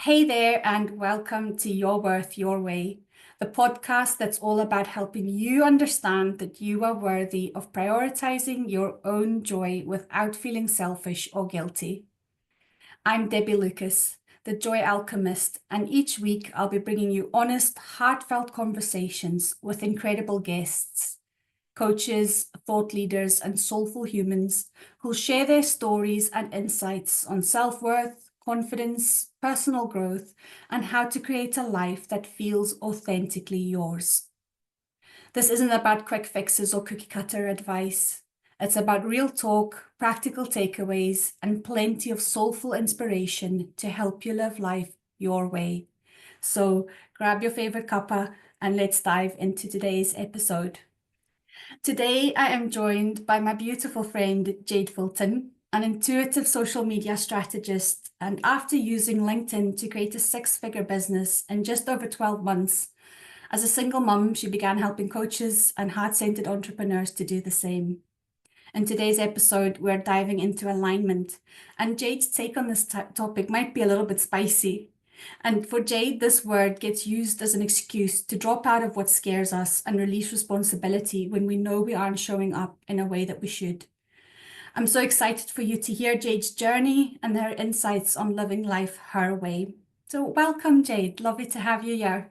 Hey there, and welcome to Your Worth, Your Way, the podcast that's all about helping you understand that you are worthy of prioritizing your own joy without feeling selfish or guilty. I'm Debbie Lucas, the Joy Alchemist, and each week I'll be bringing you honest, heartfelt conversations with incredible guests, coaches, thought leaders, and soulful humans who'll share their stories and insights on self-worth, confidence, personal growth, and how to create a life that feels authentically yours. This isn't about quick fixes or cookie cutter advice. It's about real talk, practical takeaways, and plenty of soulful inspiration to help you live life your way. So grab your favorite cuppa and let's dive into today's episode. Today, I am joined by my beautiful friend, Jade Fulton, an intuitive social media strategist. And after using LinkedIn to create a six-figure business in just over 12 months, as a single mum, she began helping coaches and heart-centered entrepreneurs to do the same. In today's episode, we're diving into alignment, and Jade's take on this topic might be a little bit spicy. And for Jade, this word gets used as an excuse to drop out of what scares us and release responsibility when we know we aren't showing up in a way that we should. I'm so excited for you to hear Jade's journey and her insights on living life her way. So welcome, Jade. Lovely to have you here.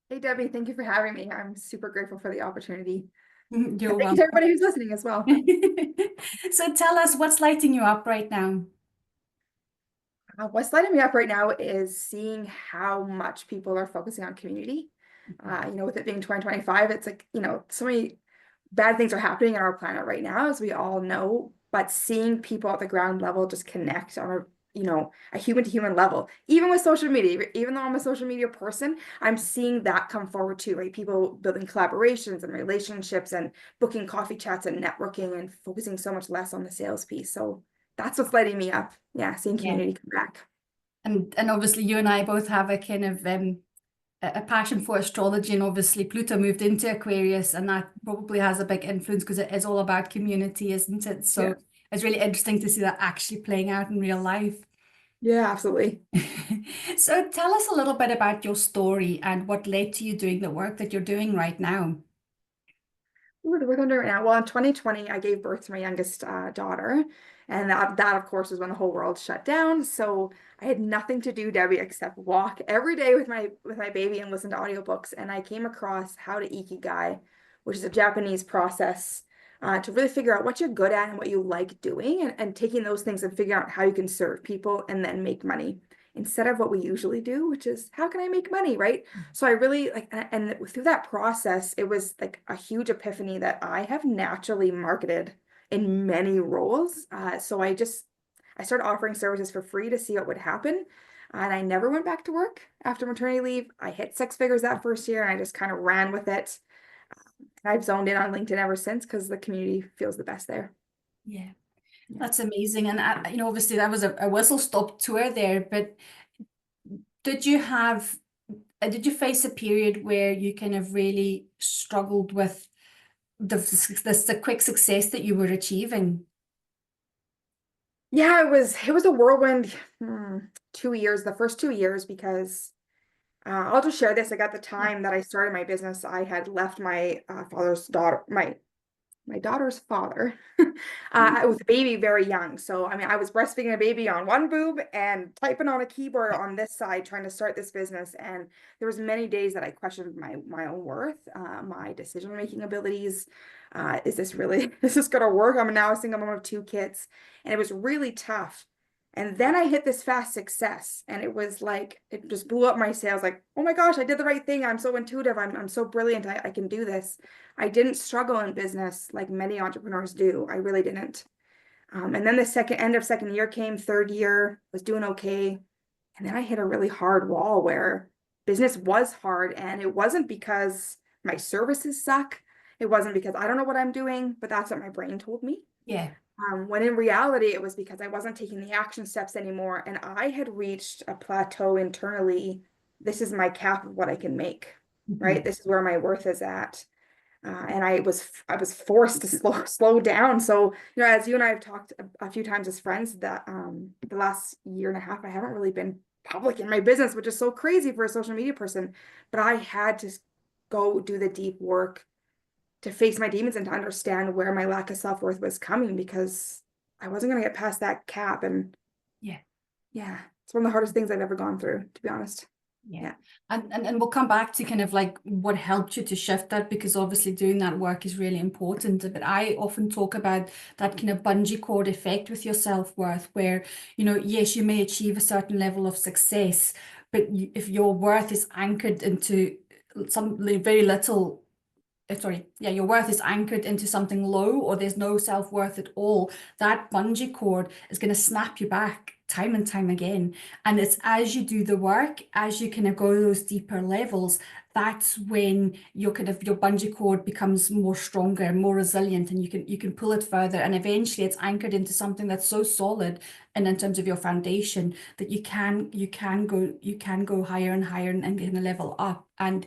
Hey, Debbie, thank you for having me. I'm super grateful for the opportunity. You're And thank you welcome. to everybody who's listening as well. So tell us what's lighting you up right now. What's lighting me up right now is seeing how much people are focusing on community. With it being 2025, it's like, so many bad things are happening in our planet right now, as we all know, but seeing people at the ground level just connect on a human to human level, even with social media, even though I'm a social media person, I'm seeing that come forward too, right? People building collaborations and relationships and booking coffee chats and networking and focusing so much less on the sales piece. So that's what's lighting me up. Yeah, seeing Yeah. community come back. And obviously you and I both have a kind of a passion for astrology, and obviously Pluto moved into Aquarius, and that probably has a big influence because it is all about community, isn't it? So Yeah. it's really interesting to see that actually playing out in real life. Yeah, absolutely. So tell us a little bit about your story and what led to you doing the work that you're doing right now. We're under right now. Well, in 2020, I gave birth to my youngest daughter, and that of course was when the whole world shut down. So I had nothing to do, Debbie, except walk every day with my baby and listen to audiobooks. And I came across How to Ikigai, which is a Japanese process to really figure out what you're good at and what you like doing, and taking those things and figuring out how you can serve people and then make money instead of what we usually do, which is how can I make money, right? So I really like, and through that process, it was like a huge epiphany that I have naturally marketed in many roles. So I started offering services for free to see what would happen. And I never went back to work after maternity leave. I hit six figures that first year and I just kind of ran with it. And I've zoned in on LinkedIn ever since because the community feels the best there. Yeah, Yeah. that's amazing. And obviously that was a whistle stop tour there, but did you have, did you face a period where you kind of really struggled with the quick success that you were achieving? Yeah, it was a whirlwind 2 years, the first 2 years, because I'll just share this. Like at the time that I started my business, I had left my father's daughter, my daughter's father, with a baby very young. So, I mean, I was breastfeeding a baby on one boob and typing on a keyboard on this side, trying to start this business. And there was many days that I questioned my own worth, my decision-making abilities. Is this really, is this going to work? I'm now a single mom of two kids, and it was really tough. And then I hit this fast success, and it was like, it just blew up my sales. Like, oh my gosh, I did the right thing. I'm so intuitive. I'm so brilliant. I can do this. I didn't struggle in business like many entrepreneurs do. I really didn't. And then the end of second year came, third year was doing okay. And then I hit a really hard wall where business was hard. And it wasn't because my services suck. It wasn't because I don't know what I'm doing, but that's what my brain told me. Yeah. When in reality, it was because I wasn't taking the action steps anymore. And I had reached a plateau internally. This is my cap of what I can make, Mhm. right? This is where my worth is at. And I was forced to slow down. So, as you and I have talked a few times as friends, that the last year and a half, I haven't really been public in my business, which is so crazy for a social media person. But I had to go do the deep work to face my demons and to understand where my lack of self-worth was coming, because I wasn't going to get past that cap. And Yeah. yeah, it's one of the hardest things I've ever gone through, to be honest. Yeah. Yeah. And we'll come back to kind of like what helped you to shift that, because obviously doing that work is really important. But I often talk about that kind of bungee cord effect with your self-worth, where, yes, you may achieve a certain level of success, but if your worth is anchored into some very little your worth is anchored into something low, or there's no self-worth at all, that bungee cord is going to snap you back time and time again. And it's as you do the work, as you kind of go those deeper levels, that's when your bungee cord becomes more stronger, more resilient, and you can pull it further, and eventually it's anchored into something that's so solid, and in terms of your foundation, that you can go higher and higher, and kind of level up. And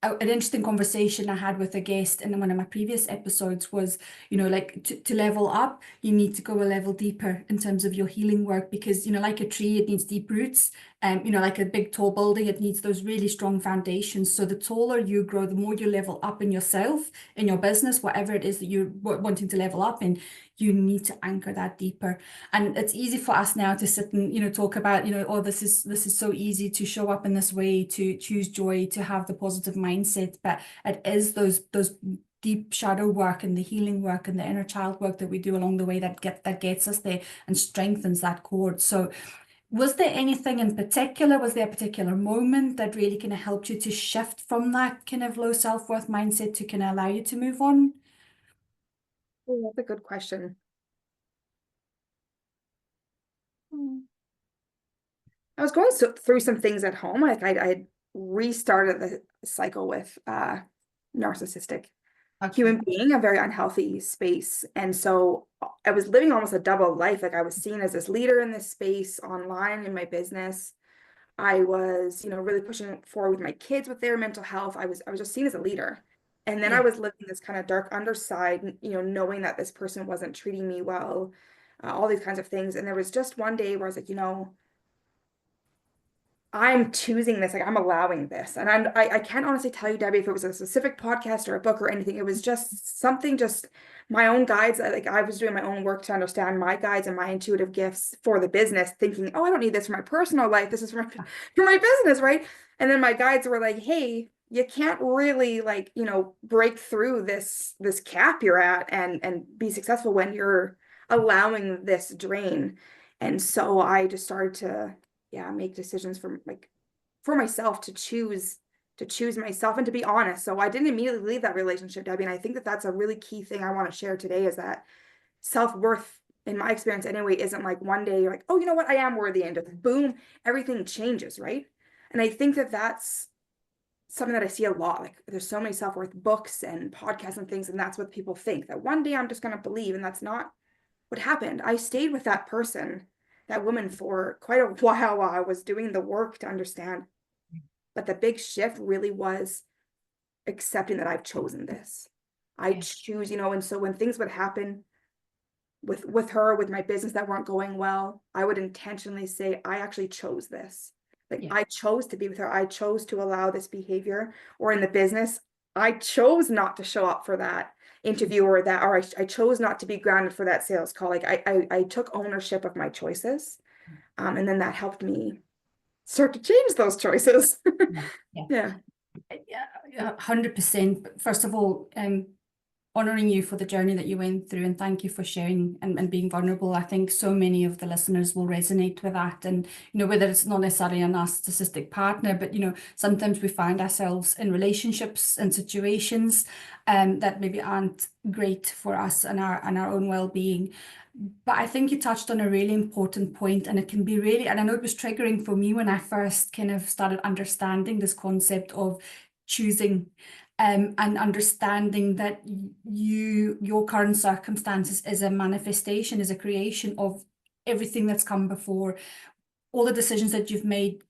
an interesting conversation I had with a guest in one of my previous episodes was, like to level up, you need to go a level deeper in terms of your healing work, because, like a tree, it needs deep roots. Like a big tall building, it needs those really strong foundations. So the taller you grow, the more you level up in yourself, in your business, whatever it is that you're wanting to level up in, you need to anchor that deeper. And it's easy for us now to sit and, talk about, oh, this is so easy to show up in this way, to choose joy, to have the positive mindset. But it is those deep shadow work and the healing work and the inner child work that we do along the way that gets us there and strengthens that cord. So was there anything in particular? Was there a particular moment that really kind of helped you to shift from that kind of low self-worth mindset to kind of allow you to move on? Oh, that's a good question. I was going through some things at home. Like I restarted the cycle with narcissistic Okay. human being, a very unhealthy space. And so I was living almost a double life. Like I was seen as this leader in this space online in my business. I was, really pushing forward with my kids with their mental health. I was just seen as a leader. And then I Yeah. was living this kind of dark underside, knowing that this person wasn't treating me well, all these kinds of things. And there was just one day where I was like, I'm choosing this, like I'm allowing this. And I can't honestly tell you, Debbie, if it was a specific podcast or a book or anything. It was just something, just my own guides. Like I was doing my own work to understand my guides and my intuitive gifts for the business, thinking, oh, I don't need this for my personal life. This is for my business, right? And then my guides were like, hey, you can't really like, break through this cap you're at and be successful when you're allowing this drain. And so I just started to make decisions for myself, to choose myself and to be honest. So I didn't immediately leave that relationship, Debbie. And I think that that's a really key thing I want to share today, is that self-worth, in my experience anyway, isn't like one day you're like, oh, you know what, I am worthy, and just boom, everything changes, right? And I think that that's something that I see a lot. Like there's so many self-worth books and podcasts and things, and that's what people think, that one day I'm just going to believe, and that's not what happened. I stayed with that person, that woman, for quite a while I was doing the work to understand. But the big shift really was accepting that I've chosen this. I Yeah. choose, and so when things would happen with her, with my business that weren't going well, I would intentionally say, I actually chose this. Like Yeah. I chose to be with her. I chose to allow this behavior, or in the business, I chose not to show up for that interview, or I chose not to be grounded for that sales call. Like I took ownership of my choices. And then that helped me start to change those choices. Yeah. Yeah. Yeah. Yeah, 100%. First of all, honoring you for the journey that you went through, and thank you for sharing and being vulnerable. I think so many of the listeners will resonate with that. And, whether it's not necessarily a narcissistic partner, but, sometimes we find ourselves in relationships and situations that maybe aren't great for us and our own well-being. But I think you touched on a really important point, and it can be really, and I know it was triggering for me when I first kind of started understanding this concept of choosing, and understanding that your current circumstances is a manifestation, is a creation of everything that's come before, all the decisions that you've made,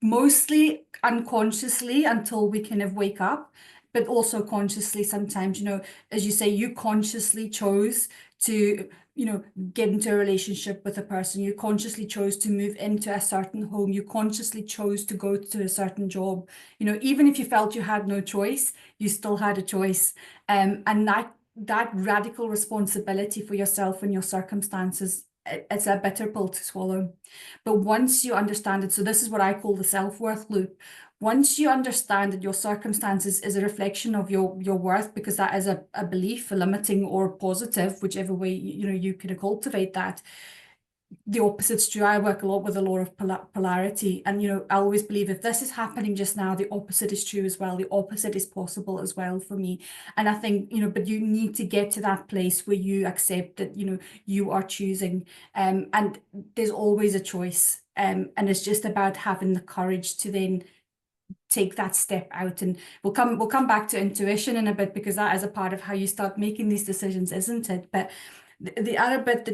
mostly unconsciously until we kind of wake up, but also consciously sometimes, as you say, you consciously chose to get into a relationship with a person. You consciously chose to move into a certain home. You consciously chose to go to a certain job. Even if you felt you had no choice, you still had a choice. And that radical responsibility for yourself and your circumstances, it's a bitter pill to swallow. But once you understand it, so this is what I call the self-worth loop. Once you understand that your circumstances is a reflection of your worth, because that is a belief, a limiting or positive, whichever way you can cultivate that, the opposite's true. I work a lot with the law of polarity, and I always believe if this is happening just now, the opposite is true as well. The opposite is possible as well for me. And I think but you need to get to that place where you accept that you are choosing, and there's always a choice, and it's just about having the courage to then take that step out. And we'll come back to intuition in a bit, because that is a part of how you start making these decisions, isn't it? But the other bit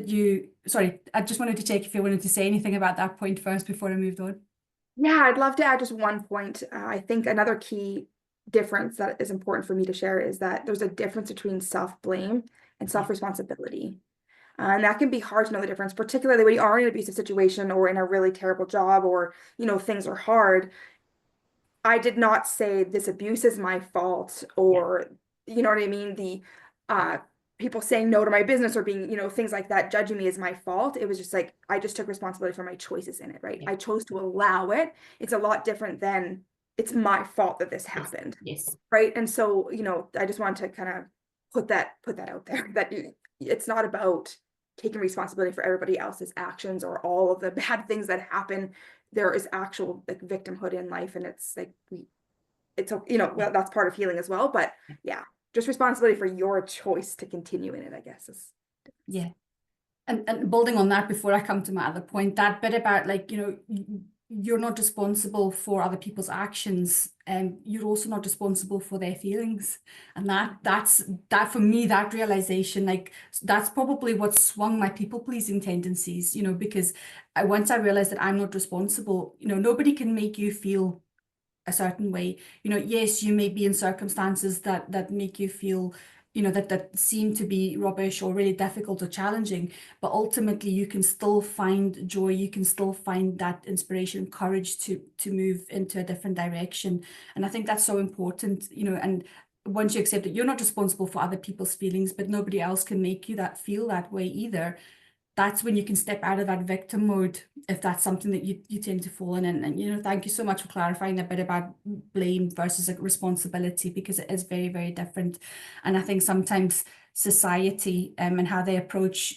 sorry, I just wanted to check if you wanted to say anything about that point first before I moved on. Yeah, I'd love to add just one point. I think another key difference that is important for me to share is that there's a difference between self-blame and self-responsibility. And that can be hard to know the difference, particularly when you are in an abusive situation or in a really terrible job, or, things are hard. I did not say this abuse is my fault, or, you know what I mean? The people saying no to my business, or being, things like that, judging me as my fault. It was just like, I just took responsibility for my choices in it, right? I chose to allow it. It's a lot different than it's my fault that this happened. Yes. Right. And so, I just wanted to kind of put that out there, that it's not about taking responsibility for everybody else's actions or all of the bad things that happen. There is actual like victimhood in life, and it's like well, that's part of healing as well. But yeah, just responsibility for your choice to continue in it, I guess. Yeah. And building on that, before I come to my other point, that bit about you're not responsible for other people's actions, and you're also not responsible for their feelings. And that for me, that realization, that's probably what swung my people-pleasing tendencies, because once I realized that I'm not responsible, nobody can make you feel a certain way. Yes, you may be in circumstances that make you feel that seem to be rubbish or really difficult or challenging, but ultimately you can still find joy, you can still find that inspiration, courage to move into a different direction. And I think that's so important, and once you accept that you're not responsible for other people's feelings, but nobody else can make you feel that way either, that's when you can step out of that victim mode, if that's something that you tend to fall in. And thank you so much for clarifying a bit about blame versus responsibility, because it is very, very different. And I think sometimes society and how they approach,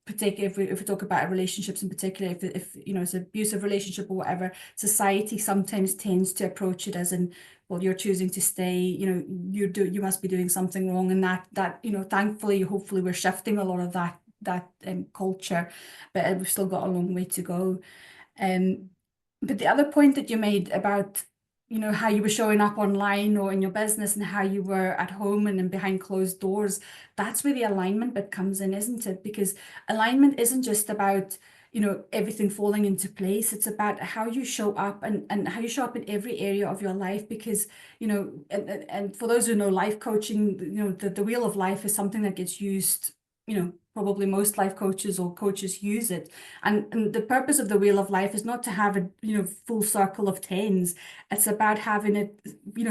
particularly if we talk about relationships in particular, if it's an abusive relationship or whatever, society sometimes tends to approach it as in, well, you're choosing to stay, you must be doing something wrong. And that thankfully, hopefully we're shifting a lot of that culture, but we've still got a long way to go. But the other point that you made about how you were showing up online or in your business, and how you were at home and behind closed doors, that's where the alignment bit comes in, isn't it? Because alignment isn't just about everything falling into place. It's about how you show up, and how you show up in every area of your life. Because and for those who know life coaching, the wheel of life is something that gets used, probably most life coaches or coaches use it. And the purpose of the wheel of life is not to have a, full circle of tens. It's about having it,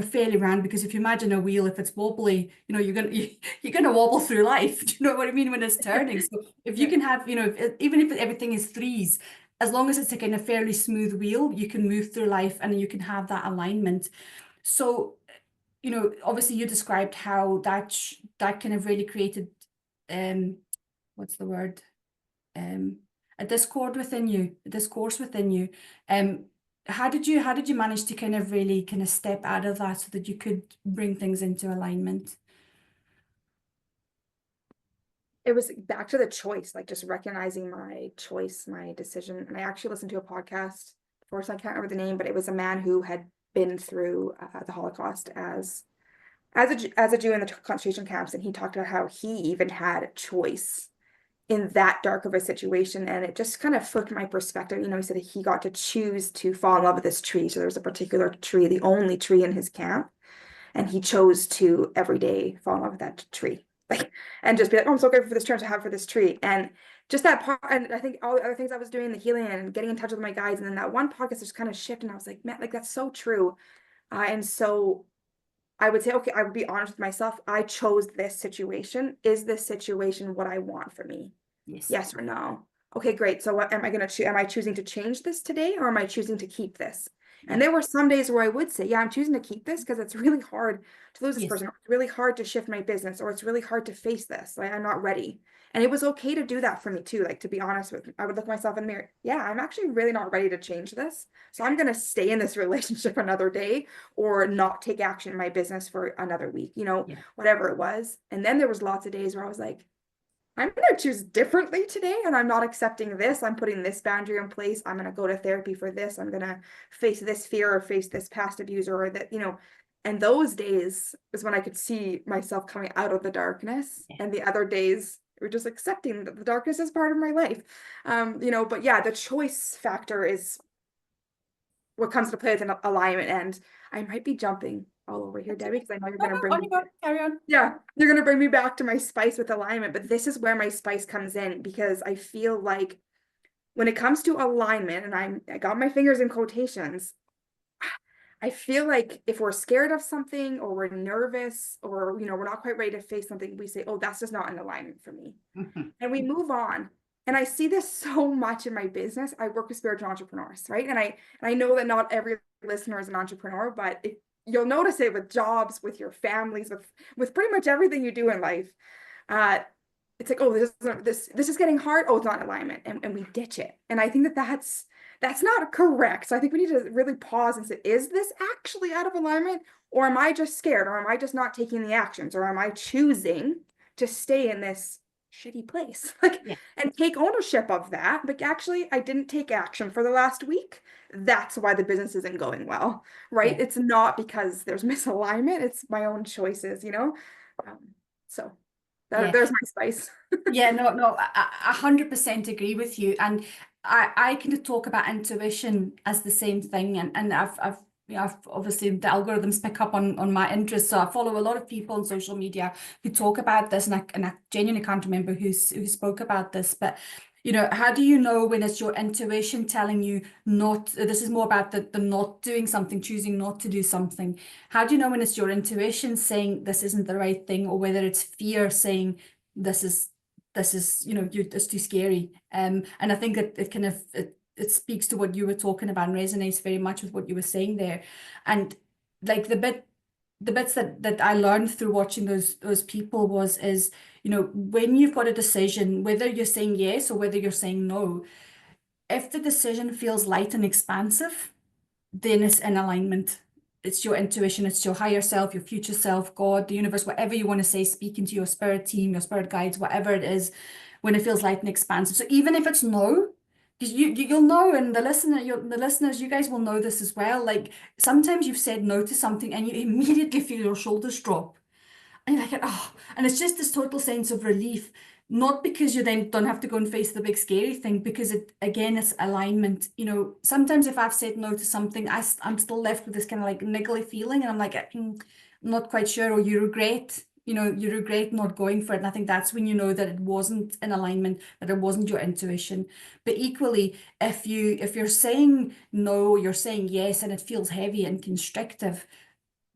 fairly round, because if you imagine a wheel, if it's wobbly, you're gonna wobble through life. Do you know what I mean? When it's turning. So if you can have, even if everything is threes, as long as it's a kind of fairly smooth wheel, you can move through life and you can have that alignment. So, obviously you described how that kind of really created what's the word? A discord within you, a discourse within you. How did you manage to kind of really kind of step out of that so that you could bring things into alignment? It was back to the choice, like just recognizing my choice, my decision. And I actually listened to a podcast, unfortunately, I can't remember the name, but it was a man who had been through the Holocaust as a Jew in the concentration camps, and he talked about how he even had a choice in that dark of a situation. And it just kind of flipped my perspective. He said he got to choose to fall in love with this tree. So there was a particular tree, the only tree in his camp, and he chose to every day fall in love with that tree. like, and just be like, oh, I'm so grateful for this chance I have for this tree. And just that part, and I think all the other things I was doing, the healing and getting in touch with my guides, and then that one podcast just kind of shifted, and I was like, man, like that's so true. And so I would say, okay, I would be honest with myself. I chose this situation. Is this situation what I want for me? Yes. Yes or no? Okay, great. So what am I going to choose? Am I choosing to change this today, or am I choosing to keep this? And Yeah. there were some days where I would say, yeah, I'm choosing to keep this because it's really hard to lose this Yes. person. Or it's really hard to shift my business, or it's really hard to face this. Like I'm not ready. And it was okay to do that for me too. Like to be honest with me, I would look myself in the mirror. Yeah, I'm actually really not ready to change this. So I'm going to stay in this relationship another day or not take action in my business for another week, Yeah. whatever it was. And then there was lots of days where I was like, I'm going to choose differently today, and I'm not accepting this. I'm putting this boundary in place. I'm going to go to therapy for this. I'm going to face this fear or face this past abuser or that, and those days is when I could see myself coming out of the darkness. Yeah. And the other days were just accepting that the darkness is part of my life. But yeah, the choice factor is what comes to play with an alignment. And I might be jumping all over here, That's Debbie, okay. because I know you're No, going to no, bring on me you go. Carry on. yeah, you're going to bring me back to my spice with alignment, but this is where my spice comes in because I feel like when it comes to alignment, and I got my fingers in quotations, I feel like if we're scared of something or we're nervous or we're not quite ready to face something, we say, "Oh, that's just not in alignment for me." Mhm. And we move on. And I see this so much in my business. I work with spiritual entrepreneurs, right? And I know that not every listener is an entrepreneur, but you'll notice it with jobs, with your families, with pretty much everything you do in life. Uh, it's like, oh, this is getting hard. Oh, it's not in alignment, and we ditch it. And I think that that's not correct. So I think we need to really pause and say, is this actually out of alignment, or am I just scared, or am I just not taking the actions, or am I choosing to stay in this shitty place like Yeah. and take ownership of that? Like, actually, I didn't take action for the last week. That's why the business isn't going well, right? Yeah. It's not because there's misalignment. It's my own choices. um, so Yeah. there's my spice. Yeah, no, no, I 100% agree with you. And I kind of talk about intuition as the same thing. And I've obviously the algorithms pick up on my interests. So I follow a lot of people on social media who talk about this, and I genuinely can't remember who spoke about this. But how do you know when it's your intuition telling you not, this is more about the not doing something, choosing not to do something. How do you know when it's your intuition saying this isn't the right thing, or whether it's fear saying this is it's too scary. And I think it kind of it speaks to what you were talking about and resonates very much with what you were saying there. And like the bits that I learned through watching those people is when you've got a decision, whether you're saying yes or whether you're saying no, if the decision feels light and expansive, then it's in alignment. It's your intuition, it's your higher self, your future self, God, the universe, whatever you want to say, speaking to your spirit team, your spirit guides, whatever it is, when it feels light and expansive. So even if it's no, because you'll know, and the listeners, you guys will know this as well. Like sometimes you've said no to something and you immediately feel your shoulders drop. And you're like, oh, and it's just this total sense of relief, not because you then don't have to go and face the big scary thing, because it's alignment. Sometimes if I've said no to something, I'm still left with this kind of like niggly feeling, and I'm like, I'm not quite sure, or you regret not going for it. And I think that's when you know that it wasn't in alignment, that it wasn't your intuition. But equally, if you're saying no, you're saying yes, and it feels heavy and constrictive,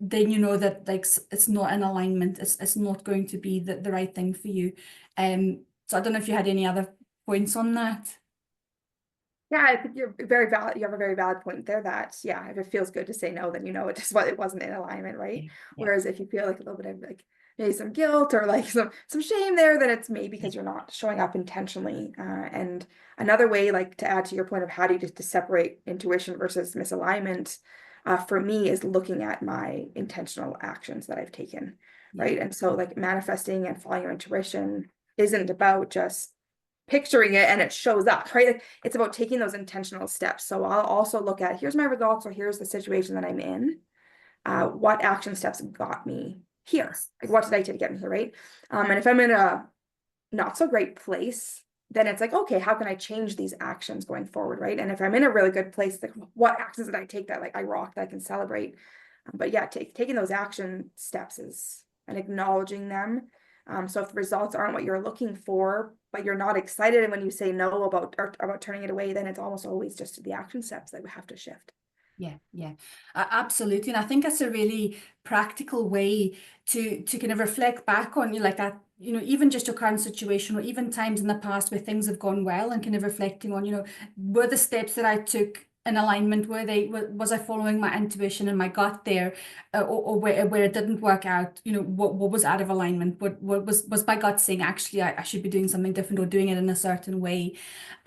then you know that like it's not in alignment. It's not going to be the right thing for you. So I don't know if you had any other points on that. Yeah, I think you're very valid. You have a very valid point there that, yeah, if it feels good to say no, then it just it wasn't in alignment, right? Yeah, yeah, Whereas if you feel like a little bit of like maybe some guilt or like some shame there, then it's maybe yeah, because you're not showing up intentionally. And another way, like to add to your point of how do you just to separate intuition versus misalignment, for me is looking at my intentional actions that I've taken, yeah, right? And so like manifesting and following your intuition isn't about just picturing it and it shows up, right? Like it's about taking those intentional steps. So I'll also look at here's my results or here's the situation that I'm in. What action steps got me here? yes, Like what did I take to get me here, right? And if I'm in a not so great place, then it's like, okay, how can I change these actions going forward, right? And if I'm in a really good place, like what actions did I take that like I rocked, that I can celebrate? But yeah, taking those action steps is and acknowledging them So if the results aren't what you're looking for, but you're not excited, and when you say no about turning it away, then it's almost always just the action steps that we have to shift. Yeah, yeah, absolutely. And I think that's a really practical way to kind of reflect back on you like that, even just your current situation or even times in the past where things have gone well and kind of reflecting on, were the steps that I took in alignment? Was I following my intuition and my gut there, or where it didn't work out? What was out of alignment? What was my gut saying, actually, I should be doing something different or doing it in a certain way?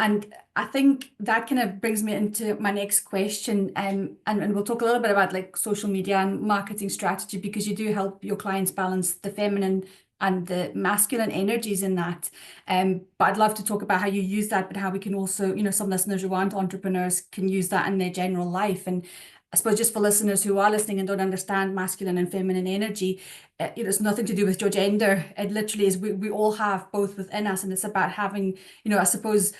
And I think that kind of brings me into my next question. And we'll talk a little bit about like social media and marketing strategy, because you do help your clients balance the feminine and the masculine energies in that. But I'd love to talk about how you use that, but how we can also, some listeners who aren't entrepreneurs can use that in their general life. And I suppose just for listeners who are listening and don't understand masculine and feminine energy, it's nothing to do with your gender. It literally is, we all have both within us. And it's about having, I suppose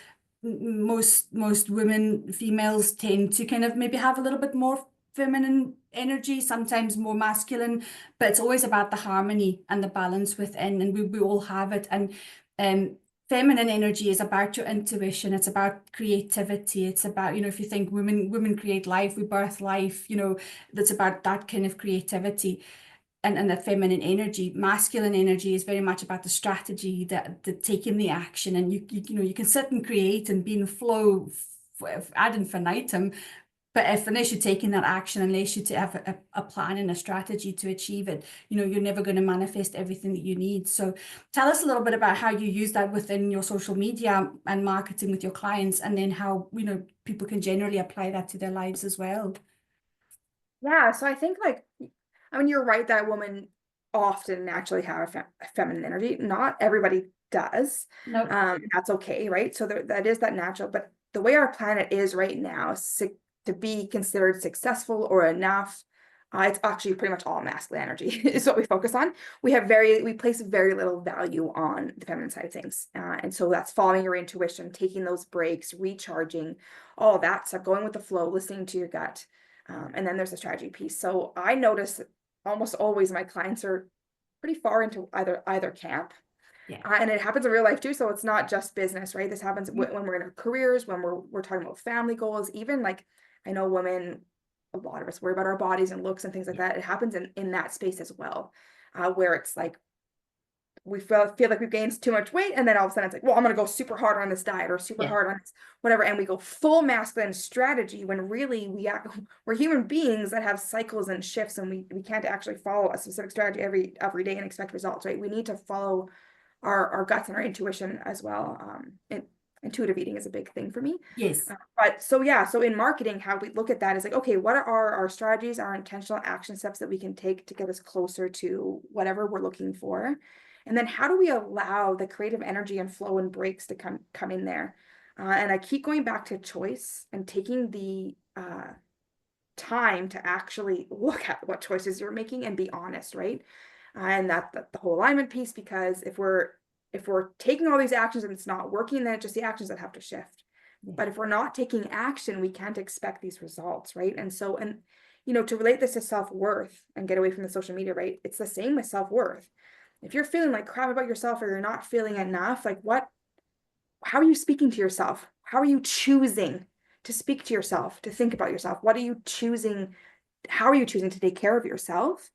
most women, females tend to kind of maybe have a little bit more feminine energy, sometimes more masculine, but it's always about the harmony and the balance within, and we all have it. And feminine energy is about your intuition, it's about creativity, it's about, if you think women create life, we birth life, that's about that kind of creativity and that feminine energy. Masculine energy is very much about the strategy, the taking the action, and you can sit and create and be in flow ad infinitum, but unless you're taking that action, unless you have a plan and a strategy to achieve it, you're never going to manifest everything that you need. So tell us a little bit about how you use that within your social media and marketing with your clients, and then how people can generally apply that to their lives as well. Yeah, so I think you're right that women often naturally have a feminine energy. Not everybody does. No. That's okay, right? So that is that natural, but the way our planet is right now, to be considered successful or enough, it's actually pretty much all masculine energy is what we focus on. We place very little value on the feminine side of things. And so that's following your intuition, taking those breaks, recharging, all that stuff, going with the flow, listening to your gut. And then there's the strategy piece. So I notice that almost always my clients are pretty far into either camp. Yeah. And it happens in real life too. So it's not just business, right? This happens when we're in our careers, when we're talking about family goals, even like I know women, a lot of us worry about our bodies and looks and things like that. It happens in that space as well, where it's like we feel like we've gained too much weight, and then all of a sudden it's like, well, I'm going to go super hard on this diet or super hard on this whatever, and we go full masculine strategy when really we're human beings that have cycles and shifts, and we can't actually follow a specific strategy every day and expect results, right? We need to follow our guts and our intuition as well. And intuitive eating is a big thing for me. Yes. But so in marketing, how we look at that is like, okay, what are our strategies, our intentional action steps that we can take to get us closer to whatever we're looking for? And then how do we allow the creative energy and flow and breaks to come in there? And I keep going back to choice and taking the time to actually look at what choices you're making and be honest, right? And that the whole alignment piece, because if we're taking all these actions and it's not working, then it's just the actions that have to shift. But if we're not taking action, we can't expect these results, right? And so, to relate this to self-worth and get away from the social media, right? It's the same with self-worth. If you're feeling like crap about yourself or you're not feeling enough, like how are you speaking to yourself? How are you choosing to speak to yourself, to think about yourself? What are you choosing? How are you choosing to take care of yourself?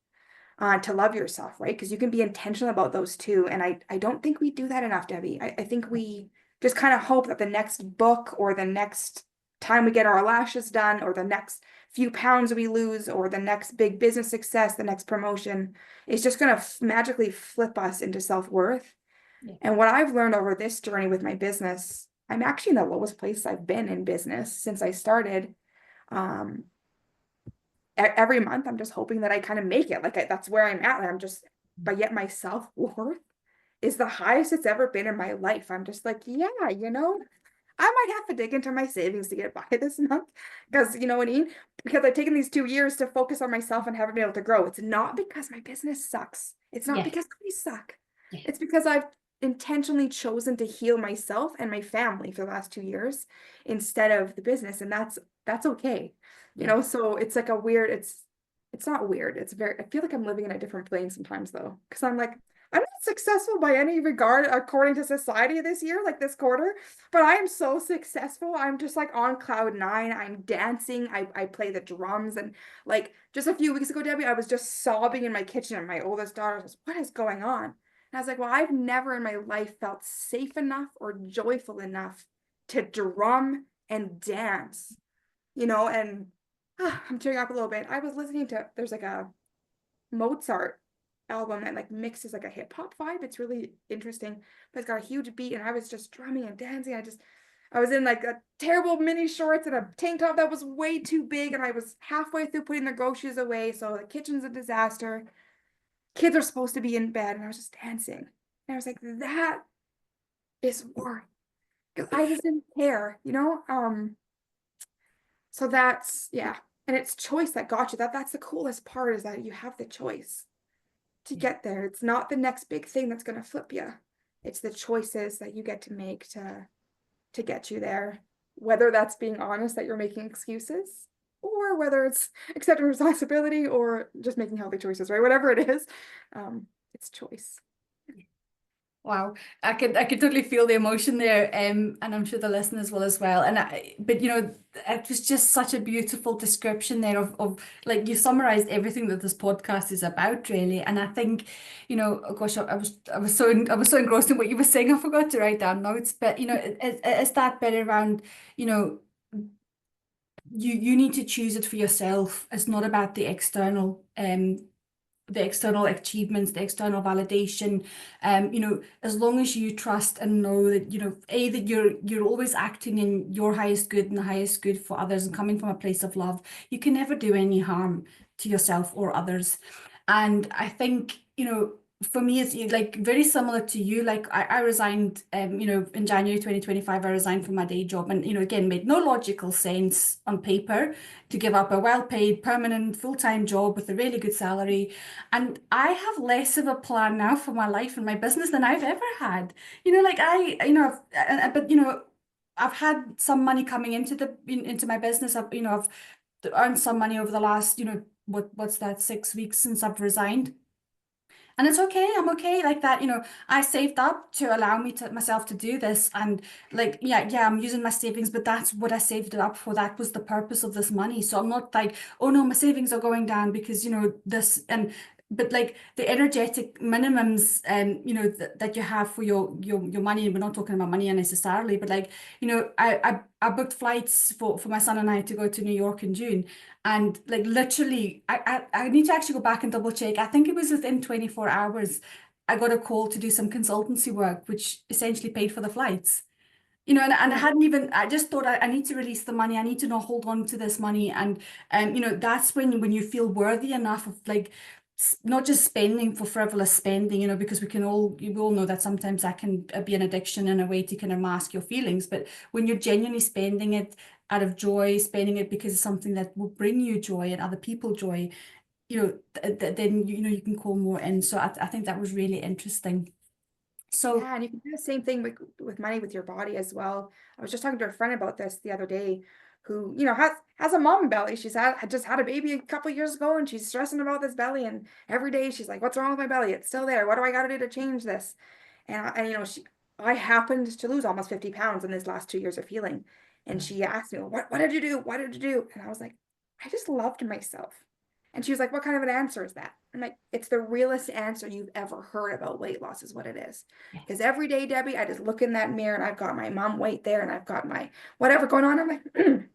To love yourself, right? Because you can be intentional about those too. And I don't think we do that enough, Debbie. I think we just kind of hope that the next book or the next time we get our lashes done or the next few pounds we lose or the next big business success, the next promotion is just going to magically flip us into self-worth. Yeah. And what I've learned over this journey with my business, I'm actually in the lowest place I've been in business since I started. Every month I'm just hoping that I kind of make it. That's where I'm at. But yet my self-worth is the highest it's ever been in my life. I'm just like, yeah, I might have to dig into my savings to get by this month, because you know what I mean? Because I've taken these 2 years to focus on myself and haven't been able to grow. It's not because my business sucks. It's not because we suck. Yeah. It's because I've intentionally chosen to heal myself and my family for the last 2 years instead of the business. And that's okay. So it's like it's not weird. I feel like I'm living in a different plane sometimes though. Cause I'm like, I'm not successful by any regard according to society this year, like this quarter, but I am so successful. I'm just like on cloud nine. I'm dancing. I play the drums. And like just a few weeks ago, Debbie, I was just sobbing in my kitchen and my oldest daughter was, what is going on? And I was like, well, I've never in my life felt safe enough or joyful enough to drum and dance, and I'm tearing up a little bit. I was listening to, there's like a Mozart album that like mixes like a hip hop vibe. It's really interesting, but it's got a huge beat, and I was just drumming and dancing. I was in like a terrible mini shorts and a tank top that was way too big, and I was halfway through putting the groceries away, so the kitchen's a disaster. Kids are supposed to be in bed, and I was just dancing. And I was like, that is worth, because I just didn't care, So that's, yeah. And it's choice that got you. That's the coolest part, is that you have the choice to get there. It's not the next big thing that's going to flip you. It's the choices that you get to make to get you there. Whether that's being honest that you're making excuses, or whether it's accepting responsibility, or just making healthy choices, right? Whatever it is, it's choice. Wow, I could totally feel the emotion there, and I'm sure the listeners will as well. But it was just such a beautiful description there of like you summarized everything that this podcast is about, really. And I think, oh gosh, I was so engrossed in what you were saying, I forgot to write down notes. But it's that bit around, you know, you need to choose it for yourself. It's not about the external achievements, the external validation. As long as you trust and know that, that you're always acting in your highest good and the highest good for others and coming from a place of love, you can never do any harm to yourself or others. And I think, for me, it's like very similar to you. Like I resigned, in January 2025, I resigned from my day job, and, again, made no logical sense on paper to give up a well-paid, permanent, full-time job with a really good salary. And I have less of a plan now for my life and my business than I've ever had. Like but I've had some money coming into my business. I've earned some money over the last, what's that, 6 weeks since I've resigned. And it's okay. I'm okay like that. I saved up to allow me to myself to do this. And like, yeah, I'm using my savings, but that's what I saved it up for. That was the purpose of this money. So I'm not like, oh no, my savings are going down because, this but like the energetic minimums, that you have for your money. And we're not talking about money unnecessarily, but like, I booked flights for my son and I to go to New York in June. And like literally, I need to actually go back and double check. I think it was within 24 hours, I got a call to do some consultancy work, which essentially paid for the flights. And I hadn't even, I just thought I need to release the money. I need to not hold on to this money. And, that's when you feel worthy enough of like, not just spending for frivolous spending, because we all know that sometimes that can be an addiction and a way to kind of mask your feelings. But when you're genuinely spending it out of joy, spending it because it's something that will bring you joy and other people joy, then, you can call more in. So I think that was really interesting. So Yeah, and you can do the same thing with money with your body as well. I was just talking to a friend about this the other day, who, has a mom belly. Had just had a baby a couple years ago, and she's stressing about this belly, and every day she's like, what's wrong with my belly? It's still there. What do I got to do to change this? I happened to lose almost 50 pounds in these last 2 years of healing. And she asked me, what did you do? What did you do? And I was like, I just loved myself. And she was like, what kind of an answer is that? I'm like, it's the realest answer you've ever heard about weight loss is what it is. Because every day, Debbie, I just look in that mirror and I've got my mom weight there and I've got my whatever going on. I'm like,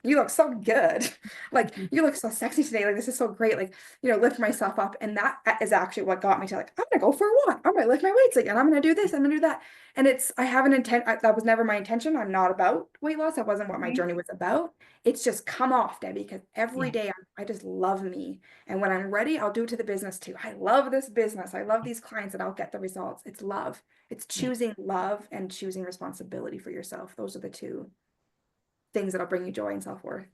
you look so good. Like, you look so sexy today. Like, this is so great. Like, lift myself up. And that is actually what got me to like, I'm going to go for a walk. I'm going to lift my weights again. I'm going to do this. I'm going to do that. And I have an intent. That was never my intention. I'm not about weight loss. That wasn't what my journey was about. It's just come off, Debbie, because every day I just love me. And when I'm ready, I'll do it to the business too. I love this business. I love these clients, and I'll get the results. It's love. It's choosing love and choosing responsibility for yourself. Those are the two things that'll bring you joy and self-worth.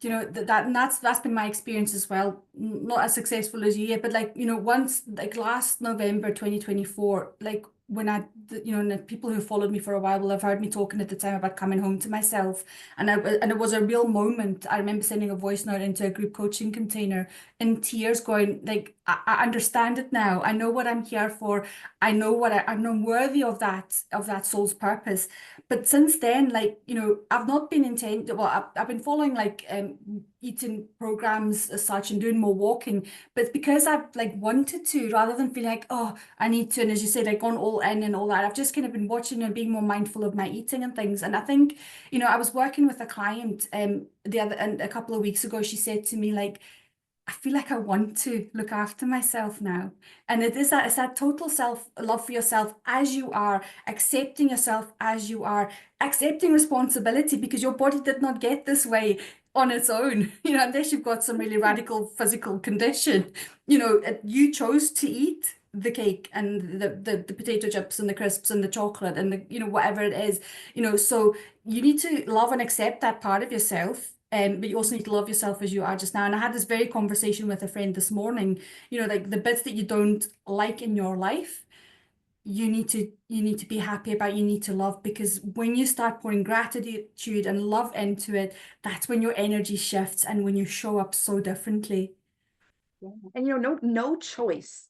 And that's been my experience as well. Not as successful as you yet, but like, once, like last November 2024, like when and the people who followed me for a while will have heard me talking at the time about coming home to myself. And it was a real moment. I remember sending a voice note into a group coaching container in tears going, like, I understand it now. I know what I'm here for. I know I'm worthy of that soul's purpose. But since then, like, I've not been I've been following like eating programs as such and doing more walking, but it's because I've like wanted to rather than feeling like, oh, I need to. And as you said, like gone all in and all that. I've just kind of been watching and being more mindful of my eating and things. And I think, I was working with a client and a couple of weeks ago, she said to me, like, I feel like I want to look after myself now. And it's that total self love for yourself as you are, accepting yourself as you are, accepting responsibility because your body did not get this way on its own, unless you've got some really radical physical condition. You chose to eat the cake and the potato chips and the crisps and the chocolate and whatever it is, so you need to love and accept that part of yourself. But you also need to love yourself as you are just now. And I had this very conversation with a friend this morning, like the bits that you don't like in your life, you need to be happy about, you need to love, because when you start pouring gratitude and love into it, that's when your energy shifts and when you show up so differently. Yeah. And no choice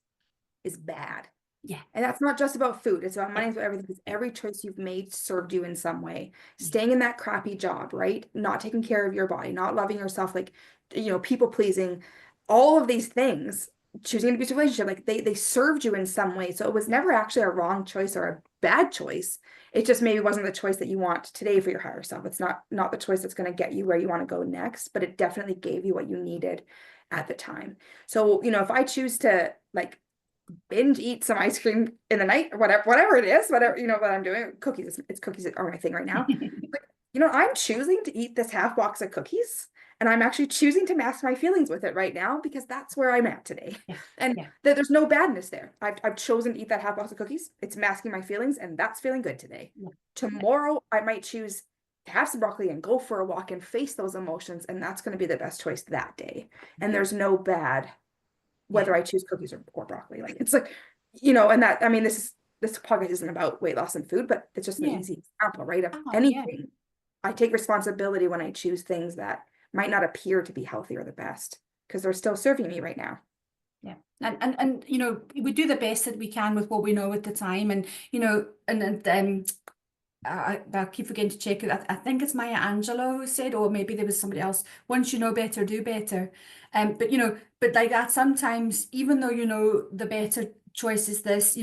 is bad. Yeah. And that's not just about food. It's about money, Yeah. it's about everything. Because every choice you've made served you in some way. Yeah. Staying in that crappy job, right? Not taking care of your body, not loving yourself, like, people pleasing, all of these things, choosing an abusive relationship, like they served you in some way. So it was never actually a wrong choice or a bad choice. It just maybe wasn't the choice that you want today for your higher self. It's not the choice that's going to get you where you want to go next, but it definitely gave you what you needed at the time. So, if I choose to like binge eat some ice cream in the night or whatever it is, whatever, what I'm doing, cookies, it's cookies are my thing right now. Like, I'm choosing to eat this half box of cookies and I'm actually choosing to mask my feelings with it right now because that's where I'm at today. Yeah. And Yeah. there's no badness there. I've chosen to eat that half box of cookies. It's masking my feelings and that's feeling good today. Yeah. Tomorrow, I might choose to have some broccoli and go for a walk and face those emotions. And that's going to be the best choice that day. And there's no bad Yeah. whether I choose cookies or broccoli. Like it's like, and that, I mean, this podcast isn't about weight loss and food, but it's just an Yeah. easy example, right? Of Oh, yeah. anything. I take responsibility when I choose things that might not appear to be healthy or the best because they're still serving me right now. Yeah. And we do the best that we can with what we know at the time. And, I keep forgetting to check it. I think it's Maya Angelou who said, or maybe there was somebody else, once you know better, do better. But like that, sometimes, even though the better choice is this,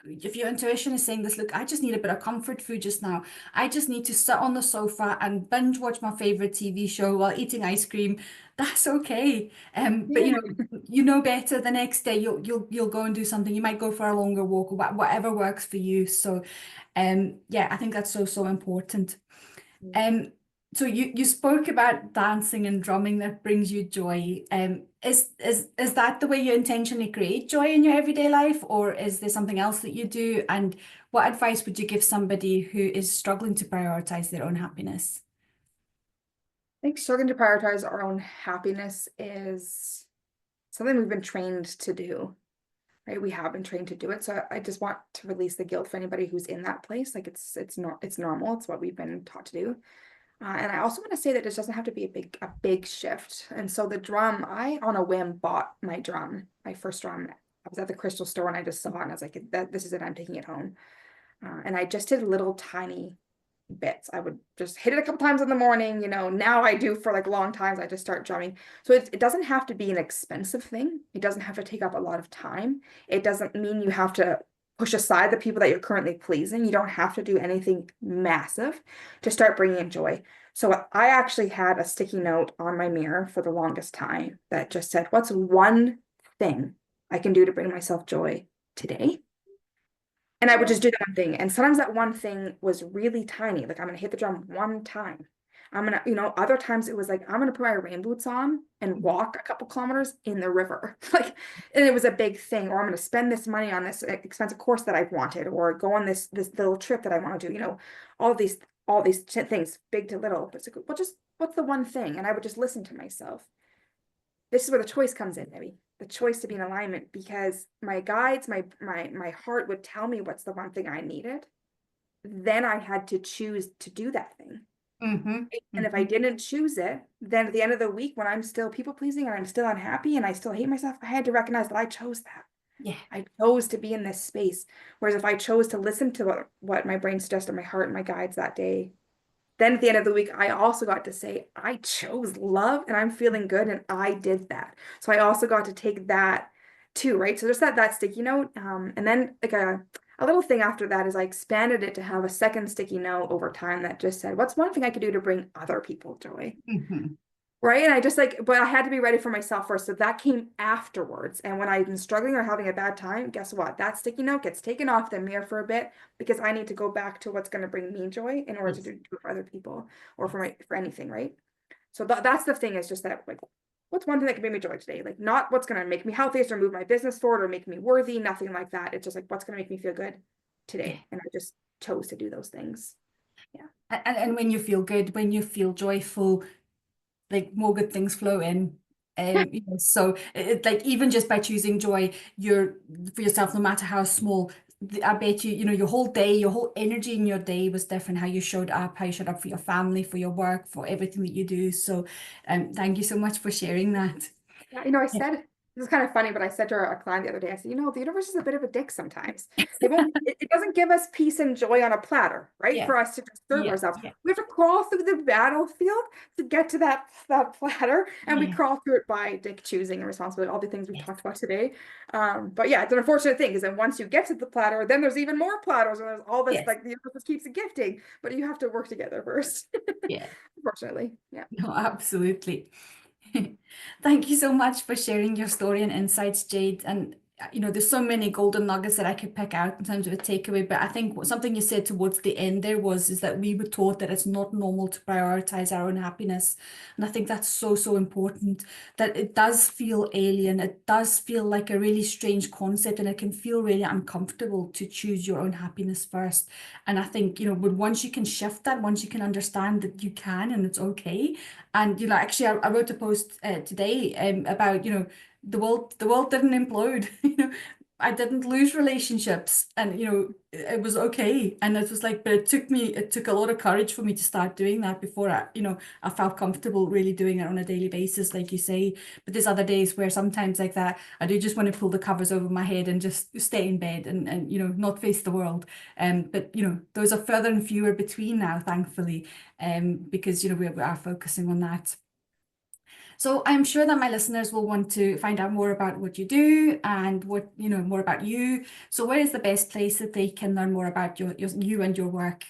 if your intuition is saying this, look, I just need a bit of comfort food just now. I just need to sit on the sofa and binge watch my favorite TV show while eating ice cream. That's okay. But Yeah. better. The next day you'll go and do something. You might go for a longer walk, or whatever works for you. So, yeah, I think that's so important. Um, so you spoke about dancing and drumming that brings you joy. Is that the way you intentionally create joy in your everyday life, or is there something else that you do? And what advice would you give somebody who is struggling to prioritize their own happiness? I think struggling to prioritize our own happiness is something we've been trained to do, right? We have been trained to do it. So I just want to release the guilt for anybody who's in that place. Like it's normal. It's what we've been taught to do. And I also want to say that it doesn't have to be a big shift. And so the drum, I on a whim bought my first drum. I was at the crystal store and I just saw it and I was like, this is it, I'm taking it home. And I just did little tiny bits. I would just hit it a couple times in the morning, now I do for like long times, I just start drumming. So it doesn't have to be an expensive thing. It doesn't have to take up a lot of time. It doesn't mean you have to push aside the people that you're currently pleasing. You don't have to do anything massive to start bringing in joy. So I actually had a sticky note on my mirror for the longest time that just said, what's one thing I can do to bring myself joy today? And I would just do that one thing. And sometimes that one thing was really tiny. Like I'm going to hit the drum one time. I'm going to, other times it was like, I'm going to put my rain boots on and walk a couple kilometers in the river. Like, and it was a big thing. Or I'm going to spend this money on this expensive course that I've wanted, or go on this little trip that I want to do, all these things, big to little. But it's like, well, what's the one thing? And I would just listen to myself. This is where the choice comes in, maybe. the choice to be in alignment, because my guides, my heart would tell me what's the one thing I needed. Then I had to choose to do that thing. Mm-hmm. And if I didn't choose it, then at the end of the week, when I'm still people pleasing and I'm still unhappy and I still hate myself, I had to recognize that I chose that. Yeah. I chose to be in this space. Whereas if I chose to listen to what my brain suggested, my heart and my guides that day, then at the end of the week, I also got to say, I chose love and I'm feeling good and I did that. So I also got to take that too, right? So there's that sticky note. And then like a little thing after that is I expanded it to have a second sticky note over time that just said, what's one thing I could do to bring other people joy? Mm-hmm. Right. And I just but I had to be ready for myself first. So that came afterwards. And when I've been struggling or having a bad time, guess what? That sticky note gets taken off the mirror for a bit, because I need to go back to what's going to bring me joy in order to do it for other people or for anything. Right. So that's the thing, is just that, like, what's one thing that can bring me joy today? Like, not what's going to make me healthiest or move my business forward or make me worthy, nothing like that. It's just like, what's going to make me feel good Yeah. today. And I just chose to do those things. Yeah. And when you feel good, when you feel joyful, like more good things flow in. So like even just by choosing joy, you're for yourself, no matter how small, I bet you, your whole day, your whole energy in your day was different, how you showed up, for your family, for your work, for everything that you do. So thank you so much for sharing that. Yeah, I said, this is kind of funny, but I said to a client the other day, I said, the universe is a bit of a dick sometimes. It doesn't give us peace and joy on a platter, right? Yeah. For us to just serve Yeah. ourselves. Yeah. We have to crawl through the battlefield to get to that platter. And we Yeah. crawl through it by choosing and responsibility, all the things we talked about today. But yeah, it's an unfortunate thing, because then once you get to the platter, then there's even more platters, and there's all this, Yes. like, the universe keeps gifting, but you have to work together first. Yeah. Unfortunately. Yeah. No, absolutely. Thank you so much for sharing your story and insights, Jade. And there's so many golden nuggets that I could pick out in terms of a takeaway. But I think something you said towards the end there is that we were taught that it's not normal to prioritize our own happiness. And I think that's so, so important, that it does feel alien. It does feel like a really strange concept, and it can feel really uncomfortable to choose your own happiness first. And I think, once you can shift that, once you can understand that you can and it's okay. And actually, I wrote a post today about the world didn't implode. I didn't lose relationships, and it was okay. And it was like, but it took a lot of courage for me to start doing that before I felt comfortable really doing it on a daily basis, like you say. But there's other days where sometimes like that, I do just want to pull the covers over my head and just stay in bed and not face the world. But those are further and fewer between now, thankfully, because we are focusing on that. So I'm sure that my listeners will want to find out more about what you do and more about you. So where is the best place that they can learn more about you and your work?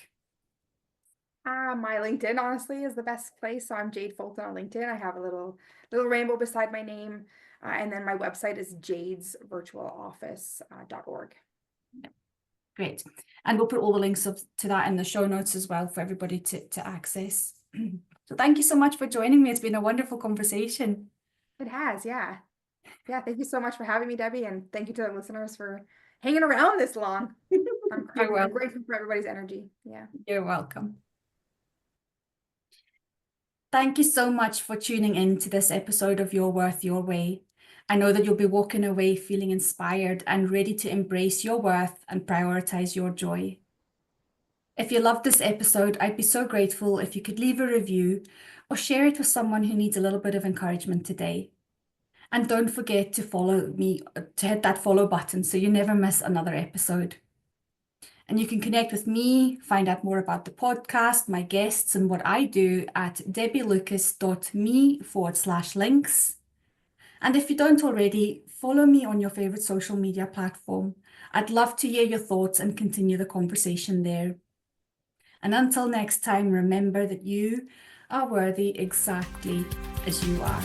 My LinkedIn, honestly, is the best place. So I'm Jade Fulton on LinkedIn. I have a little rainbow beside my name. And then my website is jadesvirtualoffice.org. Great. And we'll put all the links to that in the show notes as well for everybody to access. So thank you so much for joining me. It's been a wonderful conversation. It has, yeah. Yeah, thank you so much for having me, Debbie. And thank you to the listeners for hanging around this long. I'm grateful for everybody's energy. Yeah. You're welcome. Thank you so much for tuning in to this episode of Your Worth, Your Way. I know that you'll be walking away feeling inspired and ready to embrace your worth and prioritize your joy. If you loved this episode, I'd be so grateful if you could leave a review or share it with someone who needs a little bit of encouragement today. And don't forget to follow me, to hit that follow button so you never miss another episode. And you can connect with me, find out more about the podcast, my guests, and what I do at debbielucas.me/links. And if you don't already, follow me on your favorite social media platform. I'd love to hear your thoughts and continue the conversation there. And until next time, remember that you are worthy exactly as you are.